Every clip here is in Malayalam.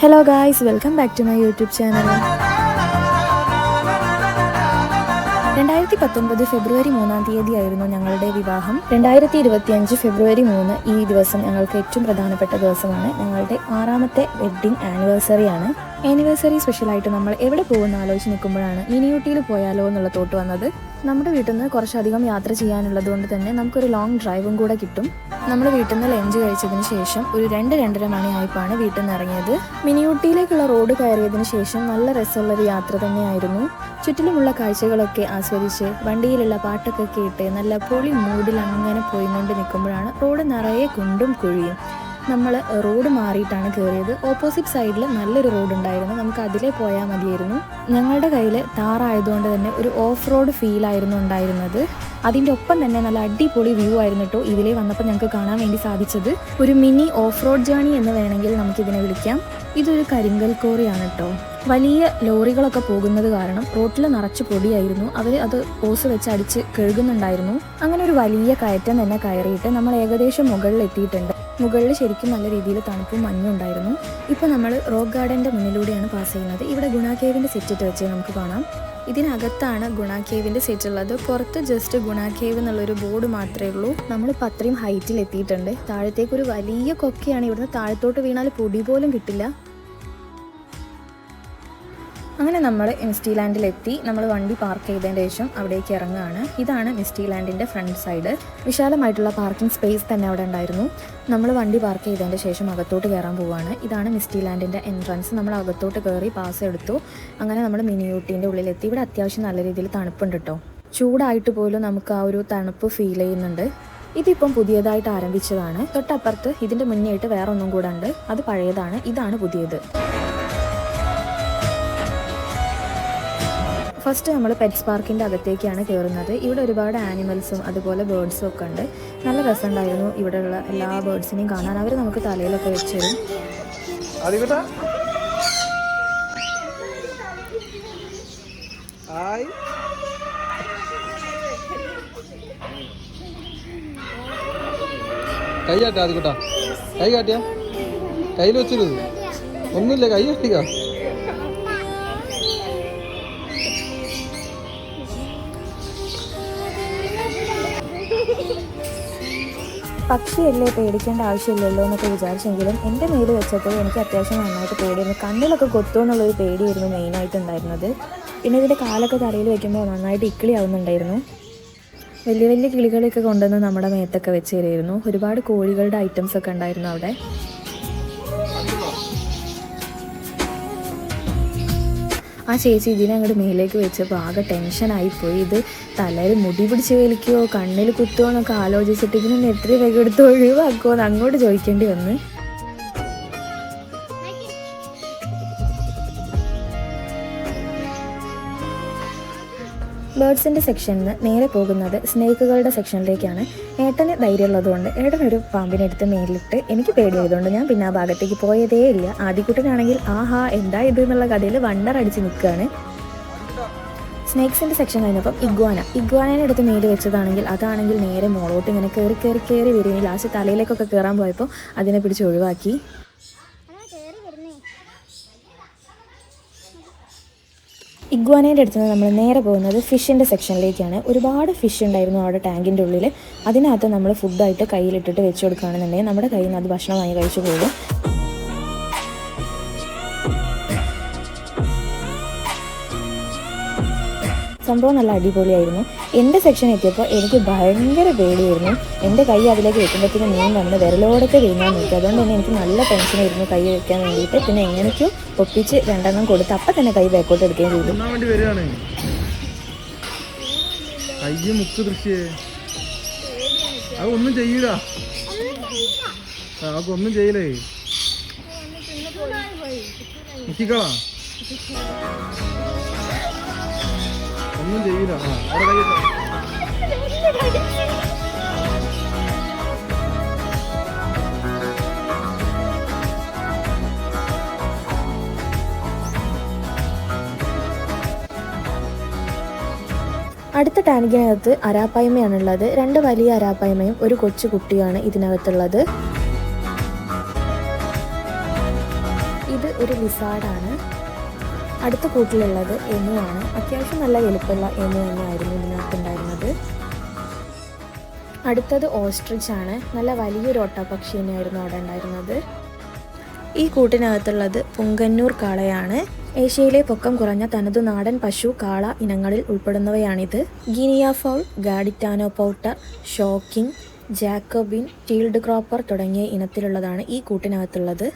Hello guys, welcome back to my YouTube channel. 2019 ഫെബ്രുവരി 3-ാം തീയതിയായിരുന്നു ഞങ്ങളുടെ വിവാഹം. 2025 ഫെബ്രുവരി 3 ഈ ദിവസം ഞങ്ങൾക്ക് ഏറ്റവും പ്രധാനപ്പെട്ട ദിവസമാണ്. ഞങ്ങളുടെ 6ാമത്തെ വെഡ്ഡിംഗ് ആനിവേഴ്സറിയാണ്. ആനിവേഴ്സറി സ്പെഷ്യലായിട്ട് നമ്മൾ എവിടെ പോകുമെന്ന് ആലോചിച്ച് നിൽക്കുമ്പോഴാണ് മിനി ഊട്ടിയിൽ പോയാലോ എന്നുള്ള തോട്ട് വന്നത്. നമ്മുടെ വീട്ടിൽ നിന്ന് കുറച്ചധികം യാത്ര ചെയ്യാനുള്ളത് കൊണ്ട് തന്നെ നമുക്കൊരു ലോങ് ഡ്രൈവും കൂടെ കിട്ടും. നമ്മൾ വീട്ടിൽ നിന്ന് ലഞ്ച് കഴിച്ചതിന് ശേഷം ഒരു 2-2:30 മണിയായപ്പോഴാണ് വീട്ടിൽ നിന്ന് ഇറങ്ങിയത്. മിനി ഊട്ടിയിലേക്കുള്ള റോഡ് കയറിയതിന് ശേഷം നല്ല രസമുള്ളൊരു യാത്ര തന്നെയായിരുന്നു. ചുറ്റിലുമുള്ള കാഴ്ചകളൊക്കെ ആസ്വദിച്ച് വണ്ടിയിലുള്ള പാട്ടൊക്കെ കേട്ട് നല്ല പൊളി മൂഡിൽ അങ്ങനെ പോയിക്കൊണ്ട് നിൽക്കുമ്പോഴാണ് റോഡ് നിറയെ കുണ്ടും കുഴിയും. നമ്മൾ റോഡ് മാറിയിട്ടാണ് കയറിയത്. ഓപ്പോസിറ്റ് സൈഡിൽ നല്ലൊരു റോഡ് ഉണ്ടായിരുന്നു, നമുക്ക് അതിലേ പോയാൽ മതിയായിരുന്നു. ഞങ്ങളുടെ കയ്യിൽ താറായതുകൊണ്ട് തന്നെ ഒരു ഓഫ് റോഡ് ഫീലായിരുന്നു ഉണ്ടായിരുന്നത്. അതിൻ്റെ ഒപ്പം തന്നെ നല്ല അടിപൊളി വ്യൂ ആയിരുന്നു കേട്ടോ ഇതിലേ വന്നപ്പോൾ ഞങ്ങൾക്ക് കാണാൻ വേണ്ടി സാധിച്ചത്. ഒരു മിനി ഓഫ് റോഡ് ജേണി എന്ന് വേണമെങ്കിൽ നമുക്കിതിനെ വിളിക്കാം. ഇതൊരു കരിങ്കൽ കോറിയാണ് കേട്ടോ. വലിയ ലോറികളൊക്കെ പോകുന്നത് കാരണം റോട്ടിൽ നിറച്ച് പൊടിയായിരുന്നു. അവർ അത് ഓസ് വെച്ച് അടിച്ച് കഴുകുന്നുണ്ടായിരുന്നു. അങ്ങനെ ഒരു വലിയ കയറ്റം തന്നെ കയറിയിട്ട് നമ്മൾ ഏകദേശം മുകളിൽ എത്തിയിട്ടുണ്ട്. മുകളിൽ ശരിക്കും നല്ല രീതിയിൽ തണുപ്പും മഞ്ഞും ഉണ്ടായിരുന്നു. ഇപ്പോൾ നമ്മൾ റോക്ക് ഗാർഡൻ്റെ മുന്നിലൂടെയാണ് പാസ് ചെയ്യുന്നത്. ഇവിടെ ഗുണ കേവിൻ്റെ സെറ്റ് ഇട്ട് വെച്ച് നമുക്ക് കാണാം. ഇതിനകത്താണ് ഗുണ കേവിൻ്റെ സെറ്റ് ഉള്ളത്. പുറത്ത് ജസ്റ്റ് ഗുണ കേവ് എന്നുള്ളൊരു ബോർഡ് മാത്രമേ ഉള്ളൂ. നമ്മളിപ്പോൾ അത്രയും ഹൈറ്റിൽ എത്തിയിട്ടുണ്ട്. താഴത്തേക്കൊരു വലിയ കൊക്കയാണ്. ഇവിടുന്ന് താഴത്തോട്ട് വീണാൽ പൊടി പോലും കിട്ടില്ല. അങ്ങനെ നമ്മൾ മിസ്റ്റി ലാൻഡിലെത്തി. നമ്മൾ വണ്ടി പാർക്ക് ചെയ്തതിന് ശേഷം അവിടേക്ക് ഇറങ്ങുകയാണ്. ഇതാണ് മിസ്റ്റി ലാൻഡിൻ്റെ ഫ്രണ്ട് സൈഡ്. വിശാലമായിട്ടുള്ള പാർക്കിംഗ് സ്പേസ് തന്നെ അവിടെ ഉണ്ടായിരുന്നു. നമ്മൾ വണ്ടി പാർക്ക് ചെയ്തതിന് ശേഷം അകത്തോട്ട് കയറാൻ പോവുകയാണ്. ഇതാണ് മിസ്റ്റി ലാൻഡിൻ്റെ എൻട്രൻസ്. നമ്മൾ അകത്തോട്ട് കയറി പാസ് എടുത്തു. അങ്ങനെ നമ്മൾ മിനി ഊട്ടീൻ്റെ ഉള്ളിലെത്തി. ഇവിടെ അത്യാവശ്യം നല്ല രീതിയിൽ തണുപ്പുണ്ട് കേട്ടോ. ചൂടായിട്ട് പോലും നമുക്ക് ആ ഒരു തണുപ്പ് ഫീൽ ചെയ്യുന്നുണ്ട്. ഇതിപ്പം പുതിയതായിട്ട് ആരംഭിച്ചതാണ്. തൊട്ടപ്പുറത്ത് ഇതിൻ്റെ മുന്നേ ആയിട്ട് വേറെ ഒന്നും കൂടെ ഉണ്ട്. അത് പഴയതാണ്, ഇതാണ് പുതിയത്. ഫസ്റ്റ് നമ്മൾ പെറ്റ്സ് പാർക്കിൻ്റെ അകത്തേക്കാണ് കയറുന്നത്. ഇവിടെ ഒരുപാട് ആനിമൽസും അതുപോലെ ബേർഡ്സും ഒക്കെ ഉണ്ട്. നല്ല രസമുണ്ടായിരുന്നു ഇവിടെയുള്ള എല്ലാ ബേർഡ്സിനെയും കാണാൻ. അവർ നമുക്ക് തലയിലൊക്കെ വെച്ച് തരും. കൈ കാട്ടാ അതിക്കോട്ടാ, കൈ കാട്ടിയാ കയ്യിൽ വെച്ചിരുത് ഒന്നുമില്ല, കൈ കാട്ടിക്ക. പക്ഷിയല്ലേ, പേടിക്കേണ്ട ആവശ്യമില്ലല്ലോ എന്നൊക്കെ വിചാരിച്ചെങ്കിലും എൻ്റെ മേല് വെച്ചപ്പോൾ എനിക്ക് അത്യാവശ്യം നന്നായിട്ട് പേടിയായിരുന്നു. കണ്ണിലൊക്കെ കൊത്തുമോ എന്നുള്ളൊരു പേടിയായിരുന്നു മെയിനായിട്ടുണ്ടായിരുന്നത്. പിന്നെ ഇതിൻ്റെ കാലൊക്കെ തലയിൽ വെക്കുമ്പോൾ നന്നായിട്ട് ഇക്കിളി ആവുന്നുണ്ടായിരുന്നു. വലിയ വലിയ കിളികളൊക്കെ കൊണ്ടുവന്ന് നമ്മുടെ മേത്തൊക്കെ വെച്ച് തരുമായിരുന്നു. ഒരുപാട് കോഴികളുടെ ഐറ്റംസ് ഒക്കെ ഉണ്ടായിരുന്നു അവിടെ. ആ ചേച്ചി ഇതിനെ അങ്ങോട്ട് മേലേക്ക് വെച്ചപ്പോൾ ആകെ ടെൻഷനായിപ്പോയി. ഇത് തലയിൽ മുടി പിടിച്ച് വലിക്കുമോ കണ്ണിൽ കുത്തുമോ എന്നൊക്കെ ആലോചിച്ചിട്ട് ഇതിന് എത്ര രൂപ എടുത്ത് ഒഴിവാക്കുമോ എന്ന് അങ്ങോട്ട് ചോദിക്കേണ്ടി വന്ന്. ബേർഡ്സിൻ്റെ സെക്ഷനിൽ നിന്ന് നേരെ പോകുന്നത് സ്നേക്കുകളുടെ സെക്ഷനിലേക്കാണ്. ഏട്ടന് ധൈര്യമുള്ളതുകൊണ്ട് ഏട്ടനൊരു പാമ്പിനെടുത്ത് മേലിട്ട് എനിക്ക് പേടിയായതുകൊണ്ട് ഞാൻ പിന്നെ ആ ഭാഗത്തേക്ക് പോയതേ ഇല്ല. ആദ്യക്കുട്ടനാണെങ്കിൽ ആഹാ എന്താ ഇത് എന്നുള്ള കഥയിൽ വണ്ടർ അടിച്ച് നിൽക്കുകയാണ്. സ്നേക്സിൻ്റെ സെക്ഷൻ കഴിഞ്ഞപ്പം ഇഗ്വാനേനെ എടുത്ത് മേല് വെച്ചതാണെങ്കിൽ അതാണെങ്കിൽ നേരെ മോളോട്ട് ഇങ്ങനെ കയറി വരും. ലാസ്റ്റ് തലയിലേക്കൊക്കെ കയറാൻ പോയപ്പോൾ അതിനെ പിടിച്ച് ഒഴിവാക്കി. ഇഗ്വാനയുടെ അടുത്ത് നിന്ന് നമ്മൾ നേരെ പോകുന്നത് ഫിഷിൻ്റെ സെക്ഷനിലേക്കാണ്. ഒരുപാട് ഫിഷ് ഉണ്ടായിരുന്നു അവിടെ ടാങ്കിൻ്റെ ഉള്ളിൽ. അതിനകത്ത് നമ്മൾ ഫുഡായിട്ട് കയ്യിലിട്ടിട്ട് വെച്ച് കൊടുക്കുകയാണെന്നുണ്ടെങ്കിൽ നമ്മുടെ കയ്യിൽ നിന്ന് അത് ഭക്ഷണമായി കഴിച്ചു പോകും. സംഭവം നല്ല അടിപൊളിയായിരുന്നു. എൻ്റെ സെക്ഷൻ എത്തിയപ്പോൾ എനിക്ക് ഭയങ്കര പേടിയായിരുന്നു. എൻ്റെ കൈ അതിലേക്ക് വെക്കുമ്പോഴത്തേക്കും മീൻ വന്ന് വിരലോടൊക്കെ വീങ്ങാൻ നോക്കി. അതുകൊണ്ട് തന്നെ എനിക്ക് നല്ല ടെൻഷനായിരുന്നു കൈ വെക്കാൻ വേണ്ടിയിട്ട്. പിന്നെ എങ്ങനെയൊക്കെയോ ഒപ്പിച്ച് 2 കൊടുത്ത് അപ്പം തന്നെ കൈ ബാക്കോട്ട് എടുക്കുകയും ചെയ്തു. ഒന്നും ചെയ്യൂല, ഒന്നും ചെയ്യലേ, മുക്കിക്കളാ ഒന്നും ചെയ്യൂല. അടുത്ത ടാങ്കിനകത്ത് അരാപ്പായ്മയാണുള്ളത്. 2 വലിയ അരാപ്പായ്മയും ഒരു കൊച്ചു കുട്ടിയാണ് ഇതിനകത്തുള്ളത്. ഇത് ഇത് ഒരു ലിസാർഡാണ്. അടുത്ത കൂട്ടിലുള്ളത് എമു ആണ്. അത്യാവശ്യം നല്ല വലുപ്പമുള്ള എമു തന്നെയായിരുന്നു ഇതിനകത്തുണ്ടായിരുന്നത്. അടുത്തത് ഓസ്ട്രിച്ച് ആണ്. നല്ല വലിയൊരു ഒട്ടപ്പക്ഷി തന്നെയായിരുന്നു അവിടെ ഉണ്ടായിരുന്നത്. ഈ കൂട്ടിനകത്തുള്ളത് പുങ്കന്നൂർ കാളയാണ്. ഏഷ്യയിലെ പൊക്കം കുറഞ്ഞ തനതു നാടൻ പശു കാള ഇനങ്ങളിൽ ഉൾപ്പെടുന്നവയാണിത്. Guinea fowl, Gaditano pouter, shocking, jacobin, field cropper തുടങ്ങിയ ഇനത്തിലുള്ളതാണ് ഈ കൂട്ടിനകത്തുള്ളത്.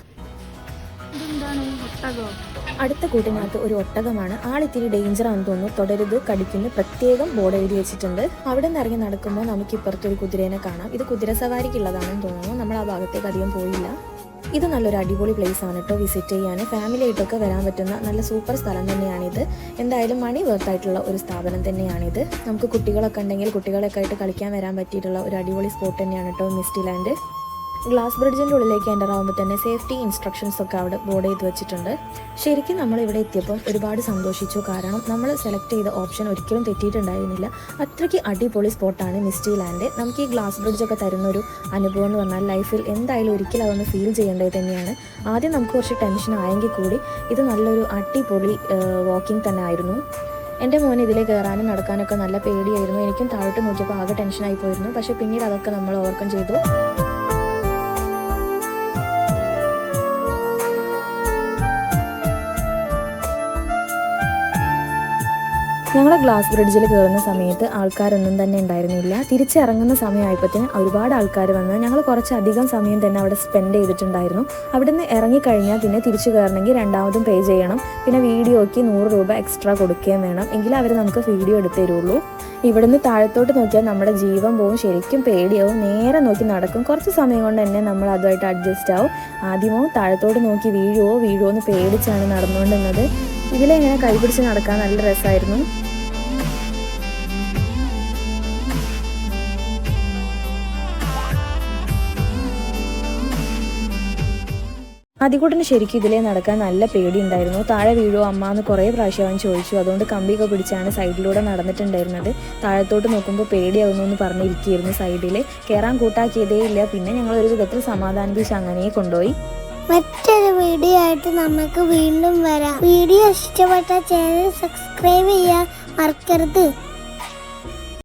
അടുത്ത കൂട്ടിനകത്ത് ഒരു ഒട്ടകമാണ്. ആളിത്തിരി ഡേഞ്ചർ ആണെന്ന് തോന്നുന്നു. തുടരുത്, കടിക്കുന്നു, പ്രത്യേകം ബോർഡ് എഴുതി വെച്ചിട്ടുണ്ട്. അവിടെ നിന്ന് ഇറങ്ങി നടക്കുമ്പോൾ നമുക്ക് ഇപ്പുറത്തൊരു കുതിരേനെ കാണാം. ഇത് കുതിര സവാരിക്കുള്ളതാണെന്ന് തോന്നുന്നു. നമ്മൾ ആ ഭാഗത്തേക്ക് അധികം പോയില്ല. ഇത് നല്ലൊരു അടിപൊളി പ്ലേസ് ആണ് കേട്ടോ വിസിറ്റ് ചെയ്യാൻ. ഫാമിലി ആയിട്ടൊക്കെ വരാൻ പറ്റുന്ന നല്ല സൂപ്പർ സ്ഥലം തന്നെയാണിത്. എന്തായാലും മണി വർത്തായിട്ടുള്ള ഒരു സ്ഥാപനം തന്നെയാണിത്. നമുക്ക് കുട്ടികളൊക്കെ ഉണ്ടെങ്കിൽ കുട്ടികളൊക്കെ ആയിട്ട് കളിക്കാൻ വരാൻ പറ്റിയിട്ടുള്ള ഒരു അടിപൊളി സ്പോട്ട് തന്നെയാണ് കേട്ടോ മിസ്റ്റി ലാൻഡ്. ഗ്ലാസ് ബ്രിഡ്ജിൻ്റെ ഉള്ളിലേക്ക് എൻ്റർ ആകുമ്പോൾ തന്നെ സേഫ്റ്റി ഇൻസ്ട്രക്ഷൻസ് ഒക്കെ അവിടെ ബോർഡ് ചെയ്ത് വെച്ചിട്ടുണ്ട്. ശരിക്കും നമ്മൾ ഇവിടെ എത്തിയപ്പം ഒരുപാട് സന്തോഷിച്ചു. കാരണം നമ്മൾ സെലക്ട് ചെയ്ത ഓപ്ഷൻ ഒരിക്കലും തെറ്റിയിട്ടുണ്ടായിരുന്നില്ല. അത്രയ്ക്ക് അടിപൊളി സ്പോട്ടാണ് മിസ്റ്റി ലാൻഡ്. നമുക്ക് ഈ ഗ്ലാസ് ബ്രിഡ്ജൊക്കെ തരുന്നൊരു അനുഭവം എന്ന് പറഞ്ഞാൽ ലൈഫിൽ എന്തായാലും ഒരിക്കലും അതൊന്ന് ഫീൽ ചെയ്യേണ്ടത് തന്നെയാണ്. ആദ്യം നമുക്ക് കുറച്ച് ടെൻഷൻ ആയെങ്കിൽ കൂടി ഇത് നല്ലൊരു അടിപൊളി വാക്കിംഗ് തന്നെ ആയിരുന്നു. എൻ്റെ മോന് ഇതിൽ കയറാനും നടക്കാനൊക്കെ നല്ല പേടിയായിരുന്നു. എനിക്കും താഴോട്ട് നോക്കിയപ്പോൾ ആകെ ടെൻഷനായി പോയിരുന്നു. പക്ഷേ പിന്നീട് അതൊക്കെ നമ്മൾ ഓവർകം ചെയ്തു. ഞങ്ങൾ ഗ്ലാസ് ബ്രിഡ്ജിൽ കയറുന്ന സമയത്ത് ആൾക്കാരൊന്നും തന്നെ ഉണ്ടായിരുന്നില്ല. തിരിച്ചിറങ്ങുന്ന സമയമായപ്പോഴത്തേന് ഒരുപാട് ആൾക്കാർ വന്ന് ഞങ്ങൾ കുറച്ചധികം സമയം തന്നെ അവിടെ സ്പെൻഡ് ചെയ്തിട്ടുണ്ടായിരുന്നു. അവിടെ നിന്ന് ഇറങ്ങിക്കഴിഞ്ഞാൽ പിന്നെ തിരിച്ചു കയറണമെങ്കിൽ രണ്ടാമതും പേ ചെയ്യണം. പിന്നെ വീഡിയോയ്ക്ക് 100 രൂപ എക്സ്ട്രാ കൊടുക്കുകയും വേണം. എങ്കിലും അവർ നമുക്ക് വീഡിയോ എടുത്ത് തരുള്ളൂ. ഇവിടുന്ന് താഴത്തോട്ട് നോക്കിയാൽ നമ്മുടെ ജീവൻ പോവും. ശരിക്കും പേടിയാവും. നേരെ നോക്കി നടക്കും. കുറച്ച് സമയം കൊണ്ട് തന്നെ നമ്മൾ അതുമായിട്ട് അഡ്ജസ്റ്റ് ആവും. ആദ്യമോ താഴത്തോട്ട് നോക്കി വീഴുവോ എന്ന് പേടിച്ചാണ് നടന്നുകൊണ്ടിരുന്നത്. ഇതിലെങ്ങനെ കൈപിടിച്ച് നടക്കാൻ നല്ല രസമായിരുന്നു. ആദ്യകൂട്ടിന് ശരിക്കും ഇതിലേ നടക്കാൻ നല്ല പേടിയുണ്ടായിരുന്നു. താഴെ വീഴുമോ അമ്മ എന്ന് കുറേ പ്രാവശ്യം അവൻ ചോദിച്ചു. അതുകൊണ്ട് കമ്പിയൊക്കെ പിടിച്ചാണ് സൈഡിലൂടെ നടന്നിട്ടുണ്ടായിരുന്നത്. താഴത്തോട്ട് നോക്കുമ്പോൾ പേടിയാവുന്നു എന്ന് പറഞ്ഞിരിക്കുകയായിരുന്നു സൈഡിൽ. കയറാൻ കൂട്ടാക്കിയതേ ഇല്ല. പിന്നെ ഞങ്ങൾ ഒരു വിധത്തിൽ സമാധാനിപ്പിച്ച് അങ്ങനെ കൊണ്ടുപോയി. മറ്റൊരു വീഡിയോ ആയിട്ട് നമുക്ക് വീണ്ടും വരാം. വീഡിയോ ഇഷ്ടപ്പെട്ട ചാനൽ സബ്സ്ക്രൈബ് ചെയ്യാൻ മറക്കരുത്.